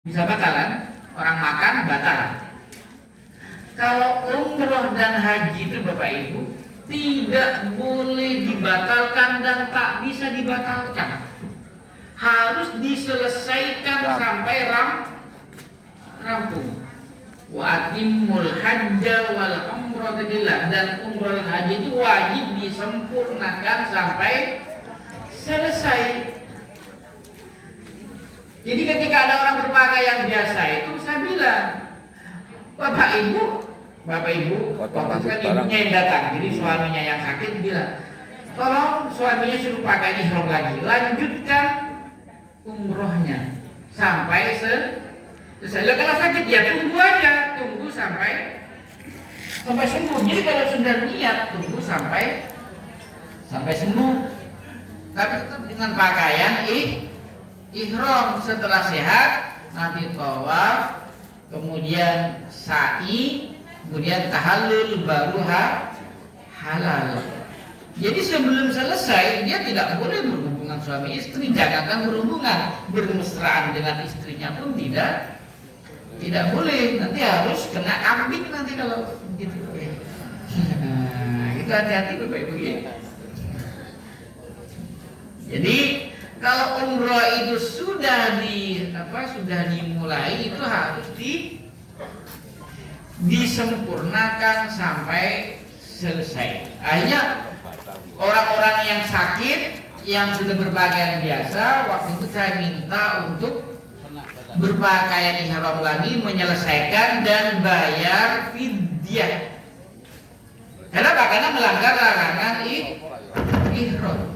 Bisa batalan, orang makan batal. Kalau umroh dan haji itu Bapak Ibu tidak boleh dibatalkan dan tak bisa dibatalkan. Harus diselesaikan sampai rampung. Wa atimul hajja wal umrata lillah, dan umrah dan haji itu wajib disempurnakan sampai selesai. Jadi ketika ada orang berpakaian biasa itu saya bilang, Bapak Ibu, waktu kan ibunya yang datang, jadi suaminya yang sakit bilang, tolong suaminya suruh pakai ihram lagi, lanjutkan umrohnya sampai selesai. Kalau sakit ya tunggu aja, tunggu sampai sembuh. Jadi kalau sudah niat tunggu sampai sembuh. Tapi tetap dengan pakaian ihram. Setelah sehat nanti tawaf, kemudian sa'i, kemudian tahallul, baru halal. Jadi sebelum selesai dia tidak boleh berhubungan suami istri, jangankan berhubungan, bermesraan dengan istrinya pun tidak boleh. Nanti harus kena kambing nanti kalau gitu. Nah, itu hati-hati Bapak Ibu ya. Jadi kalau umroh itu sudah dimulai itu harus disempurnakan sampai selesai. Akhirnya orang-orang yang sakit yang sudah berpakaian biasa, waktu itu saya minta untuk berpakaian ihram lagi, menyelesaikan dan bayar fidyah. Karena melanggar larangan ihram.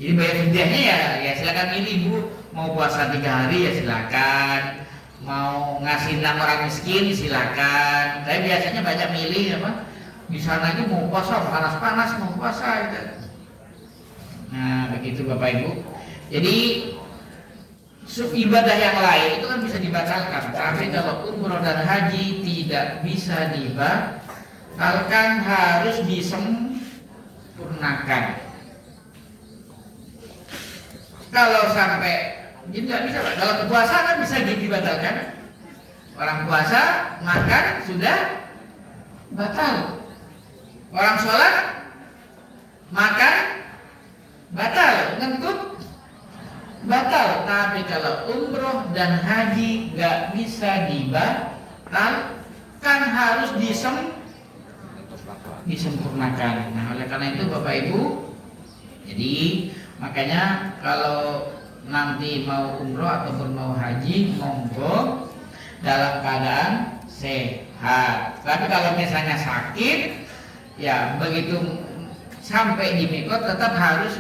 Jadi bayar fidyahnya ya silakan milih Bu, mau puasa 3 hari ya silakan, mau ngasih 6 orang miskin silakan. Saya biasanya banyak milih apa? Di sana itu mau puasa panas-panas, mau puasa gitu. Nah begitu Bapak Ibu. Jadi ibadah yang lain itu kan bisa dibatalkan, tapi kalau umroh dan haji tidak bisa dibatalkan, harus disempurnakan. Kalau sampai jadi nggak bisa Pak. Kalau puasa kan bisa dibatalkan. Orang puasa makan sudah batal. Orang sholat makan batal, ngentut batal. Tapi kalau umroh dan haji nggak bisa dibatalkan, harus disempurnakan. Nah oleh karena itu Bapak Ibu, jadi makanya kalau nanti mau umroh ataupun mau haji, monggo dalam keadaan sehat. Tapi kalau misalnya sakit, ya begitu sampai di mikot tetap harus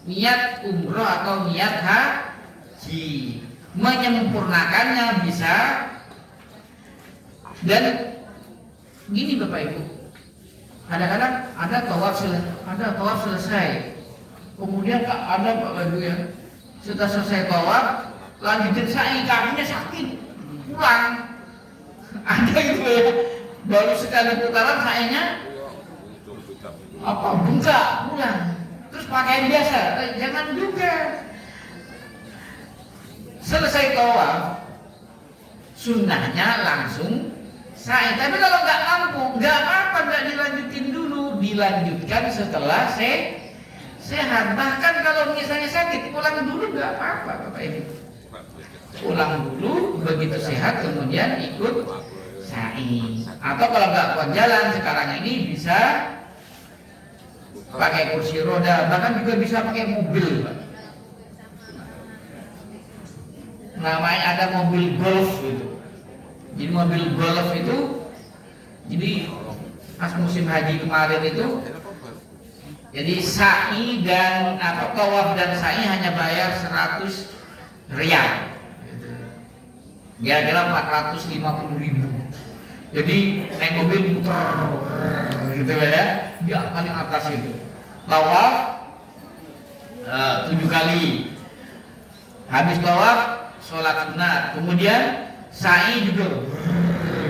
niat umroh atau niat haji. Menyempurnakannya bisa. Dan gini Bapak Ibu, kadang-kadang ada tawaf selesai. Kemudian ada Pak Badu ya, setelah selesai tawaf lanjutin sa'i, kakinya sakit, pulang. Ada gitu ya, baru sekali putaran sa'inya bengkak, pulang. Terus pakaian biasa, jangan juga. Selesai tawaf, sunnahnya langsung sa'i. Tapi kalau nggak mampu, nggak apa-apa, nggak dilanjutin dulu, dilanjutkan setelah sehat. Bahkan kalau misalnya sakit, pulang dulu nggak apa-apa Bapak Ibu. Pulang dulu, begitu sehat kemudian ikut sa'i. Atau kalau nggak kuat jalan sekarang ini bisa pakai kursi roda, bahkan juga bisa pakai mobil Pak. Namanya ada mobil golf gitu. Jadi mobil golf itu, jadi pas musim haji kemarin itu, jadi sa'i dan tawaf dan sa'i hanya bayar 100 riyal, kira-kira 450.000. Jadi naik mobil muter gitu ya, di paling atas itu. Tawaf 7 kali, habis tawaf sholat sunat, kemudian sa'i juga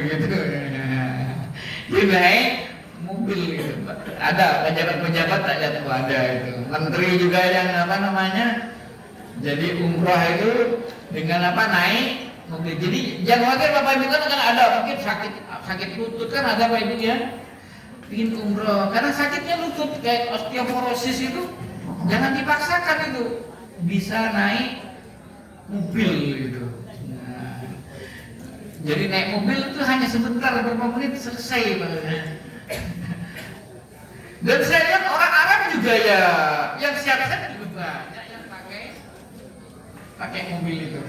gitu. Jadi naik mobil gitu. Ada pejabat-pejabat tak lihat ada itu. Menteri juga yang Jadi umroh itu dengan apa, naik mobil. Jadi jangan khawatir Bapak Ibu, kan ada mungkin sakit lutut kan ada Bapak Ibu ya. Ingin umroh karena sakitnya lutut kayak osteoporosis itu, jangan dipaksakan itu. Bisa naik mobil gitu. Nah, jadi naik mobil itu hanya sebentar, beberapa menit selesai. Dan saya lihat orang Arab juga ya, yang siap-siap juga banyak yang pakai mobil itu.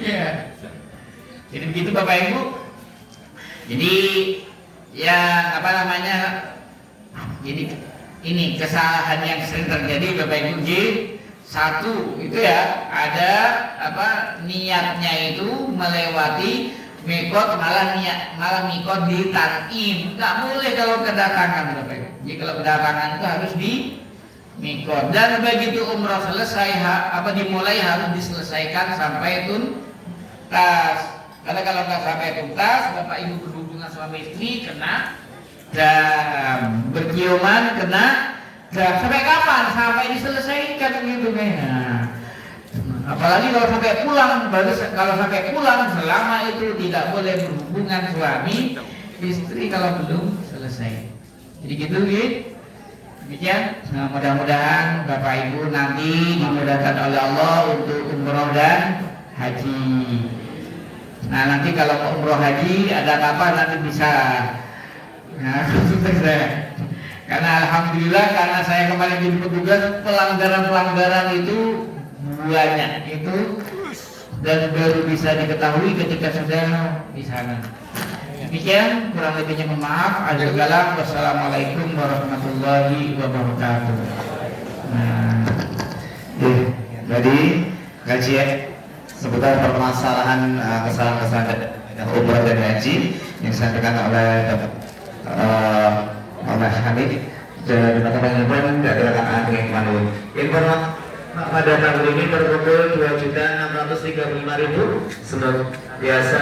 Ya. Jadi begitu Bapak Ibu. Jadi ya apa namanya? Jadi ini kesalahan yang sering terjadi Bapak Ibu. Satu itu ya, ada apa, niatnya itu melewati mikot, malah mikot di Tanim. Nggak boleh kalau kedatangan Bapak Ibu. Jadi kalau kedatangan itu harus di mikot. Dan begitu umroh selesai dimulai harus diselesaikan sampai tuntas. Karena kalau nggak sampai tuntas, Bapak Ibu berhubungan suami istri kena dan berciuman kena. Dan sampai kapan? Sampai diselesaikan gitu kayaknya. Apalagi kalau sampai pulang, kalau sampai pulang selama itu tidak boleh berhubungan suami istri kalau belum selesai. Jadi gitu gitu. Demikian. Nah, mudah-mudahan Bapak Ibu nanti dimudahkan oleh Allah untuk umroh dan haji. Nah, nanti kalau mau umroh haji ada apa nanti bisa. Nah, karena alhamdulillah, karena saya kemarin jadi petugas, pelanggaran itu banyak itu, dan baru bisa diketahui ketika sudah di sana. Demikian, kurang lebihnya mohon maaf. Wassalamualaikum warahmatullahi wabarakatuh. Nah, jadi kajian seputar permasalahan kesalahan-kesalahan umrah dan haji yang disampaikan oleh Hamid dan teman-teman dari rekan Andri Manul. Informasi pada tahun ini terkumpul 2.635.000 sebelum biasa